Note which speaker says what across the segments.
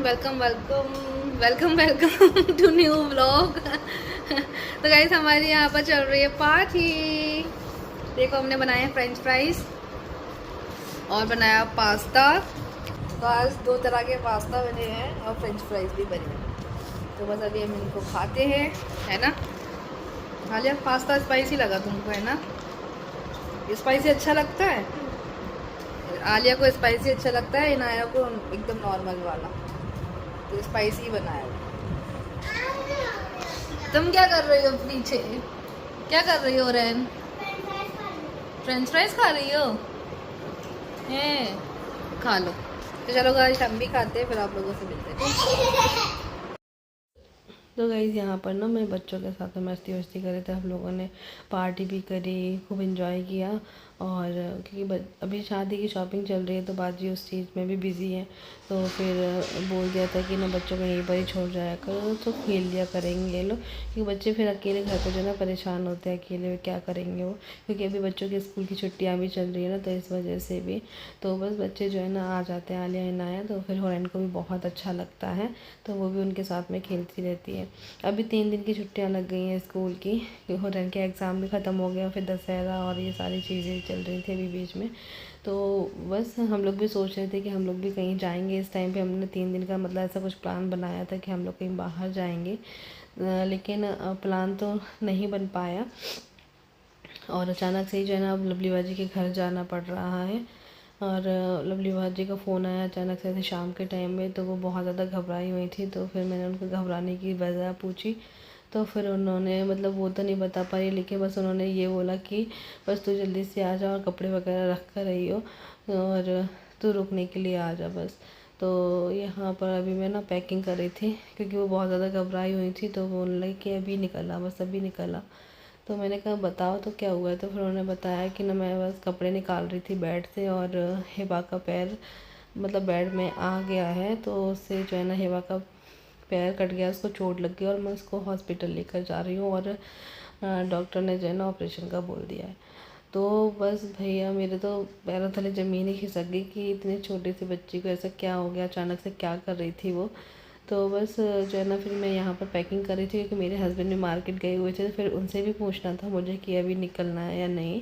Speaker 1: Welcome welcome welcome welcome to new vlog. तो guys हमारी यहाँ पर चल रही है पार्टी। देखो हमने बनाए फ्रेंच फ्राइज और बनाया पास्ता। तो आज 2 तरह के पास्ता बने हैं और फ्रेंच फ्राइज भी बने हैं। तो बस अभी हम इनको खाते हैं, है ना। खा लिया। पास्ता स्पाइसी लगा तुमको, है ना। स्पाइसी अच्छा लगता है। आलिया को स्पाइसी अच्छा लगता है, इनाया को एकदम नॉर्मल वाला। तो स्पाइसी बनाया। तुम क्या कर रही हो पीछे? क्या कर रही हो रैन? फ्रेंच फ्राइज खा रही हो? हैं, खा लो। तो चलो गाइस हम भी खाते हैं, फिर आप लोगों से मिलते हैं। तो गाइस यहाँ पर ना मैं बच्चों के साथ में मस्ती वस्ती कर रहे थे। हम लोगों ने पार्टी भी करी, खूब इन्जॉय किया। और क्योंकि अभी शादी की शॉपिंग चल रही है तो बाजी उस चीज़ में भी बिज़ी है। तो फिर बोल दिया था कि ना बच्चों को यहीं पर ही छोड़ जाया करो, तो खेल लिया करेंगे ये लोग। क्योंकि बच्चे फिर अकेले घर पर जो है ना परेशान होते हैं, अकेले क्या करेंगे वो। क्योंकि अभी बच्चों की स्कूल की छुट्टियाँ भी चल रही है ना, तो इस वजह से भी तो बस बच्चे जो है ना आ जाते हैं, आलिया इनाया। तो फिर होरैन को भी बहुत अच्छा लगता है, तो वो भी उनके साथ में खेलती रहती है। अभी 3 दिन की छुट्टियां लग गई हैं स्कूल की। होरैन के एग्ज़ाम भी ख़त्म हो गया, फिर दशहरा और ये सारी चीज़ें चल रही थी अभी बीच में। तो बस हम लोग भी सोच रहे थे कि हम लोग भी कहीं जाएंगे। इस टाइम पे हमने 3 दिन का मतलब ऐसा कुछ प्लान बनाया था कि हम लोग कहीं बाहर जाएंगे, लेकिन प्लान तो नहीं बन पाया। और अचानक से ही जो है ना अब लवली बाजी के घर जाना पड़ रहा है। और लवली बाजी का फ़ोन आया अचानक से ऐसे शाम के टाइम में, तो वो बहुत ज़्यादा घबराई हुई थी। तो फिर मैंने उनको घबराने की वजह पूछी। तो फिर उन्होंने मतलब वो तो नहीं बता पाई, लेकिन बस उन्होंने ये बोला कि बस तू जल्दी से आ जा और कपड़े वगैरह रख कर रही हो और तू रुकने के लिए आ जा बस। तो यहाँ पर अभी मैं ना पैकिंग कर रही थी, क्योंकि वो बहुत ज़्यादा घबराई हुई थी। तो बोलने लगी कि अभी निकला, बस अभी निकला। तो मैंने कहा बताओ तो क्या हुआ है। तो फिर उन्होंने बताया कि ना मैं बस कपड़े निकाल रही थी बेड से, और हिबा का पैर मतलब बेड में आ गया है। तो उससे जो है ना हिबा का पैर कट गया, उसको चोट लग गई और मैं उसको हॉस्पिटल लेकर जा रही हूँ। और डॉक्टर ने जो है ना ऑपरेशन का बोल दिया है। तो बस भैया मेरे तो पैरों तले ज़मीन ही खिसक गई कि इतनी छोटी सी बच्ची को ऐसा क्या हो गया, अचानक से क्या कर रही थी वो। तो बस जो है ना फिर मैं यहाँ पर पैकिंग कर रही थी, क्योंकि मेरे हस्बैंड भी मार्केट गए हुए थे। तो फिर उनसे भी पूछना था मुझे कि अभी निकलना है या नहीं।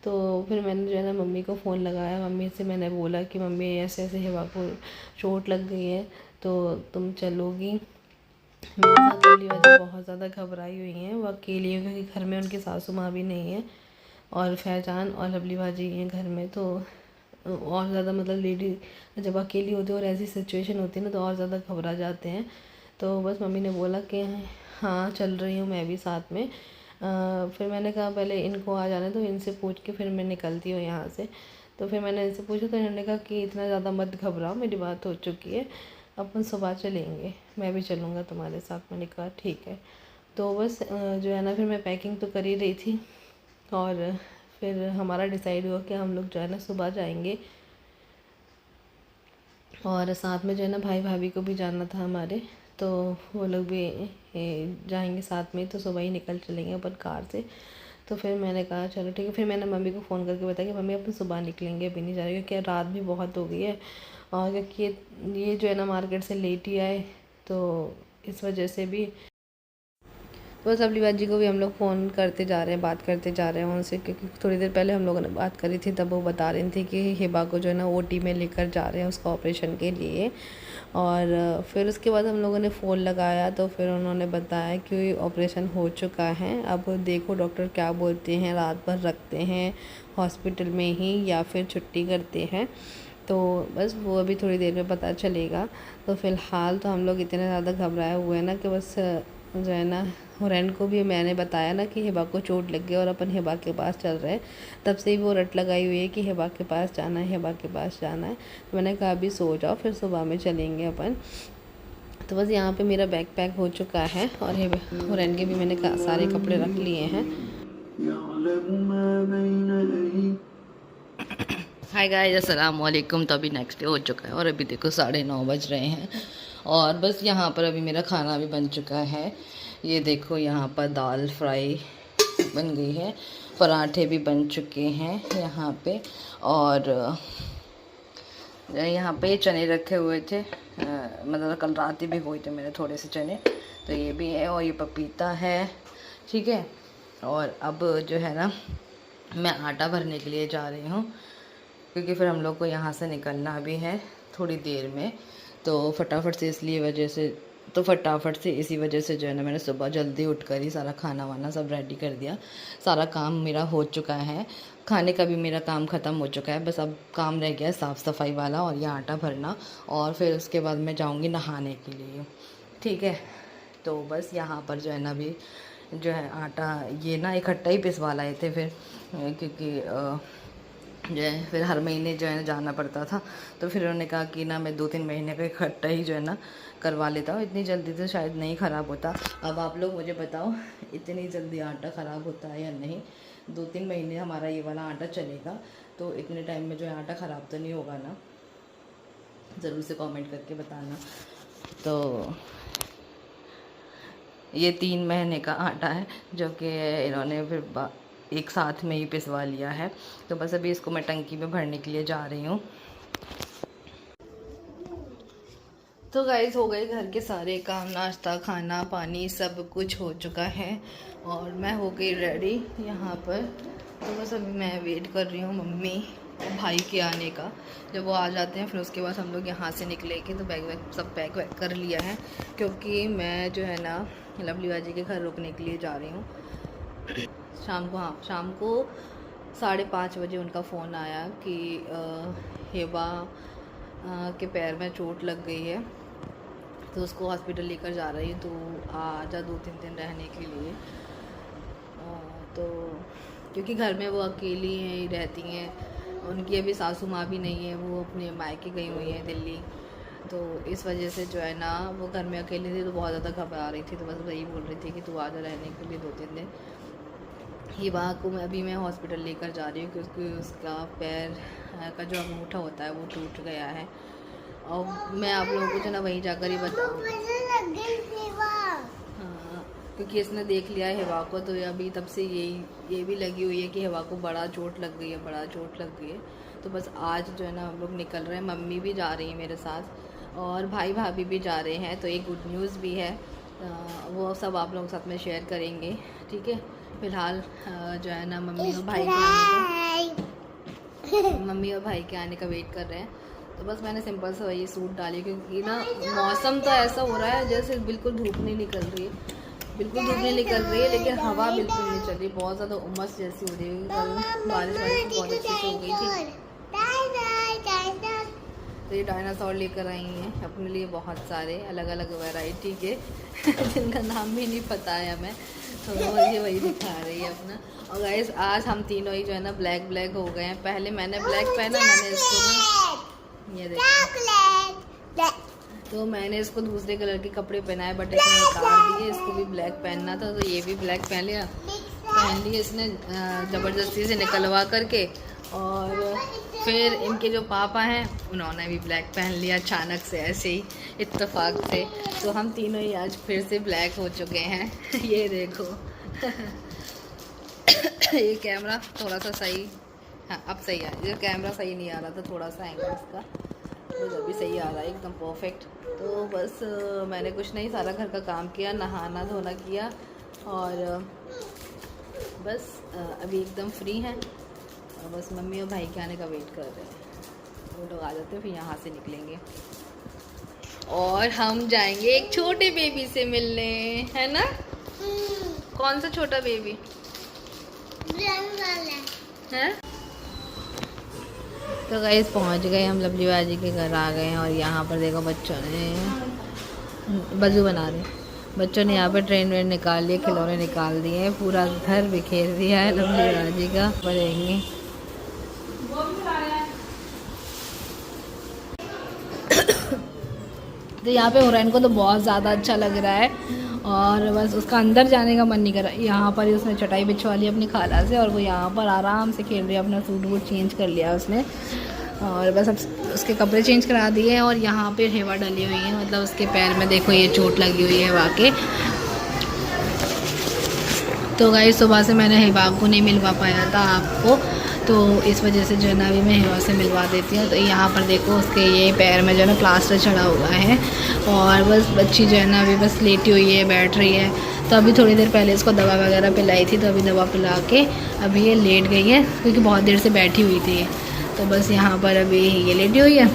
Speaker 1: तो फिर मैंने जो है ना मम्मी को फ़ोन लगाया। मम्मी से मैंने बोला कि मम्मी ऐसे ऐसे हिबा को चोट लग गई है, तो तुम चलोगी। मेरे साथ वाली वजह बहुत ज़्यादा घबराई हुई हैं, वो अकेली है क्योंकि घर में उनकी सासू माँ भी नहीं है, और फैजान और लवली बाजी हैं घर में। तो और ज़्यादा मतलब लेडी जब अकेली होती है और ऐसी सिचुएशन होती है ना, तो और ज़्यादा घबरा जाते हैं। तो बस मम्मी ने बोला कि हाँ चल रही हूँ मैं भी साथ में। फिर मैंने कहा पहले इनको आ जाने तो इनसे पूछ के फिर मैं निकलती हूँ यहाँ से। तो फिर मैंने इनसे पूछा तो इन्होंने कहा कि इतना ज़्यादा मत घबराओ, मेरी बात हो चुकी है, अपन सुबह चलेंगे, मैं भी चलूँगा तुम्हारे साथ। मैंने कहा ठीक है। तो बस जो है ना फिर मैं पैकिंग तो कर ही रही थी, और फिर हमारा डिसाइड हुआ कि हम लोग जो है ना सुबह जाएंगे। और साथ में जो है ना भाई भाभी को भी जाना था हमारे, तो वो लोग भी जाएंगे साथ में। तो सुबह ही निकल चलेंगे अपन कार से। तो फिर मैंने कहा चलो ठीक है। फिर मैंने मम्मी को फ़ोन करके बताया कि मम्मी अपन सुबह निकलेंगे, अभी नहीं जा रहे, क्योंकि रात भी बहुत हो गई है। और क्योंकि ये जो है ना मार्केट से लेट ही आए, तो इस वजह से भी बस लवली बाजी को भी हम लोग फ़ोन करते जा रहे हैं, बात करते जा रहे हैं उनसे। क्योंकि थोड़ी देर पहले हम लोगों ने बात करी थी, तब वो बता रही थी कि हिबा को जो है ना ओटी में लेकर जा रहे हैं उसका ऑपरेशन के लिए। और फिर उसके बाद हम लोगों ने फ़ोन लगाया, तो फिर उन्होंने बताया कि ऑपरेशन हो चुका है। अब देखो डॉक्टर क्या बोलते हैं, रात भर रखते हैं हॉस्पिटल में ही या फिर छुट्टी करते हैं। तो बस वो अभी थोड़ी देर में पता चलेगा। तो फ़िलहाल तो हम लोग इतने ज़्यादा घबराए हुए हैं ना कि बस जो है ना होरैन को भी मैंने बताया ना कि हिबा को चोट लग गई और अपन हिबा के पास चल रहे हैं। तब से ही वो रट लगाई हुई है कि हिबा के पास जाना है, हिबा के पास जाना है। तो मैंने कहा अभी सो जाओ, फिर सुबह में चलेंगे अपन। तो बस यहाँ पे मेरा बैग पैक हो चुका है, और होरैन के भी मैंने सारे कपड़े रख लिए हैं। हाय गाइस, अस्सलाम वालेकुम। तो अभी नेक्स्ट डे हो चुका है और अभी देखो 9:30 बज रहे हैं। और बस यहाँ पर अभी मेरा खाना भी बन चुका है। ये देखो यहाँ पर दाल फ्राई बन गई है, पराठे भी बन चुके हैं यहाँ पे। और
Speaker 2: यहाँ पे चने रखे हुए थे, मतलब कल रात ही भिगोए थे मैंने थोड़े से चने, तो ये भी है और ये पपीता है, ठीक है। और अब जो है ना मैं आटा भरने के लिए जा रही हूँ, क्योंकि फिर हम लोग को यहाँ से निकलना भी है थोड़ी देर में, तो फटाफट से इसी वजह से जो है ना मैंने सुबह जल्दी उठकर ही सारा खाना वाना सब रेडी कर दिया। सारा काम मेरा हो चुका है, खाने का भी मेरा काम ख़त्म हो चुका है, बस अब काम रह गया है साफ़ सफाई वाला और ये आटा भरना, और फिर उसके बाद मैं जाऊँगी नहाने के लिए, ठीक है। तो बस यहाँ पर जो है ना अभी जो है आटा ये ना इकट्ठा ही पिसवा लाए थे फिर, क्योंकि जो है फिर हर महीने जो है ना जाना पड़ता था, तो फिर उन्होंने कहा कि ना मैं 2-3 महीने का इकट्ठा ही जो है ना करवा लेता हूँ, इतनी जल्दी तो शायद नहीं ख़राब होता। अब आप लोग मुझे बताओ इतनी जल्दी आटा ख़राब होता है या नहीं। 2-3 महीने हमारा ये वाला आटा चलेगा, तो इतने टाइम में जो है आटा ख़राब तो नहीं होगा ना, ज़रूर से कमेंट करके बताना। तो ये 3 महीने का आटा है जो कि इन्होंने फिर एक साथ में ही पिसवा लिया है, तो बस अभी इसको मैं टंकी में भरने के लिए जा रही हूँ। तो गाइस हो गए घर के सारे काम, नाश्ता खाना पानी सब कुछ हो चुका है और मैं हो गई रेडी यहाँ पर। तो बस अभी मैं वेट कर रही हूँ मम्मी और भाई के आने का। जब वो आ जाते हैं फिर उसके बाद हम लोग यहाँ से निकलेंगे। तो बैग वैग सब पैक वैक कर लिया है, क्योंकि मैं जो है ना लवली बाजी के घर रुकने के लिए जा रही हूँ शाम को। हाँ, शाम को 5:30 बजे उनका फ़ोन आया कि हेबा के पैर में चोट लग गई है, तो उसको हॉस्पिटल लेकर जा रही है, तो आ जा 2-3 दिन रहने के लिए। तो क्योंकि घर में वो अकेली हैं ही रहती हैं, उनकी अभी सासू माँ भी नहीं है, वो अपने मायके गई हुई हैं दिल्ली, तो इस वजह से जो है ना वो घर में अकेली थी, तो बहुत ज़्यादा घबरा रही थी। तो बस वही बोल रही थी कि तू आ जा रहने के लिए 2-3 दिन। हिबा को मैं हॉस्पिटल लेकर जा रही हूँ, क्योंकि उसका पैर का जो अंगूठा होता है वो टूट गया है, और मैं आप लोगों को जो ना वहीं जाकर ही बताऊँ। हाँ, क्योंकि इसने देख लिया है हिबा को, तो अभी तब से ये भी लगी हुई है कि हिबा को बड़ा चोट लग गई है। तो बस आज जो है ना हम लोग निकल रहे हैं, मम्मी भी जा रही है मेरे साथ और भाई भाभी भी जा रहे हैं। तो एक गुड न्यूज़ भी है, वो सब आप लोगों के साथ में शेयर करेंगे, ठीक है। फिलहाल जो है ना मम्मी और भाई के आने का वेट कर रहे हैं। तो बस मैंने सिंपल सा वही सूट डाली, क्योंकि ना मौसम तो ऐसा हो रहा है जैसे बिल्कुल धूप नहीं निकल रही है, लेकिन हवा बिल्कुल नहीं चल रही, बहुत ज़्यादा उमस जैसी हो रही है। कल बारिश बहुत अच्छे से हो गई थी। तो ये डायनासोर लेकर आई हैं अपने लिए बहुत सारे अलग अलग वैरायटी के जिनका नाम भी नहीं पता है हमें, तो ये वही दिखा रही है अपना। और गाइस आज हम तीनों ही जो है ना ब्लैक हो गए हैं। पहले मैंने ब्लैक पहना, मैंने इसको ये देखो, तो मैंने इसको दूसरे कलर के कपड़े पहनाए, बट इसने उतार दिए, इसको भी ब्लैक पहनना था, तो ये भी ब्लैक पहन लिया इसने ज़बरदस्ती से निकलवा करके। और फिर इनके जो पापा हैं उन्होंने भी ब्लैक पहन लिया अचानक से, ऐसे ही इत्तेफाक से। तो हम तीनों ही आज फिर से ब्लैक हो चुके हैं ये देखो ये कैमरा थोड़ा सा सही, हाँ अब सही है, ये कैमरा सही नहीं आ रहा था, थोड़ा सा एंगल इसका, तो अभी सही आ रहा है एकदम परफेक्ट। तो बस मैंने कुछ नहीं, सारा घर का काम किया, नहाना धोना किया, और बस अभी एकदम फ्री हैं, और बस मम्मी और भाई के आने का वेट कर रहे हैं। वो लोग आ जाते हैं फिर यहाँ से निकलेंगे और हम जाएंगे एक छोटे बेबी से मिलने, है ना? कौन सा छोटा बेबी है? तो गाइस पहुँच गए हम, लवली बाजी के घर आ गए हैं, और यहाँ पर देखो बच्चों ने वजू बना रहे, बच्चों ने यहाँ पर ट्रेन वेन निकाल लिए, खिलौने निकाल दिए हैं, पूरा घर बिखेर दिया है लवली बाजी का। पढ़ेंगे तो यहाँ पे हुरैन को तो बहुत ज़्यादा अच्छा लग रहा है, और बस उसका अंदर जाने का मन नहीं कर रहा। यहाँ पर ही उसने चटाई बिछवा ली अपनी खाला से, और वो यहाँ पर आराम से खेल रही है, अपना सूट वूट चेंज कर लिया उसने, और बस अब उसके कपड़े चेंज करा दिए हैं। और यहाँ पे हेवा डली हुई है, मतलब उसके पैर में देखो ये चोट लगी हुई है हेवा के। तो गाइस सुबह से मैंने हेवा को नहीं मिलवा पाया था आपको,
Speaker 1: तो इस वजह से जो है ना अभी मैं हिवा से मिलवा देती हूँ। तो यहाँ पर देखो उसके ये पैर में जो है ना प्लास्टर चढ़ा हुआ है और बस बच्ची जो है ना अभी बस लेटी हुई है, बैठ रही है। तो अभी थोड़ी देर पहले इसको दवा वगैरह पिलाई थी, तो अभी दवा पिला के अभी ये लेट गई है क्योंकि बहुत देर से बैठी हुई थी। तो बस यहाँ पर अभी ये लेटी हुई है,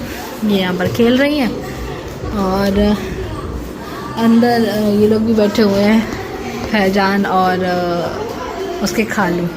Speaker 1: ये यहाँ पर खेल रही है और अंदर ये लोग भी बैठे हुए हैं, फैजान और उसके खालू।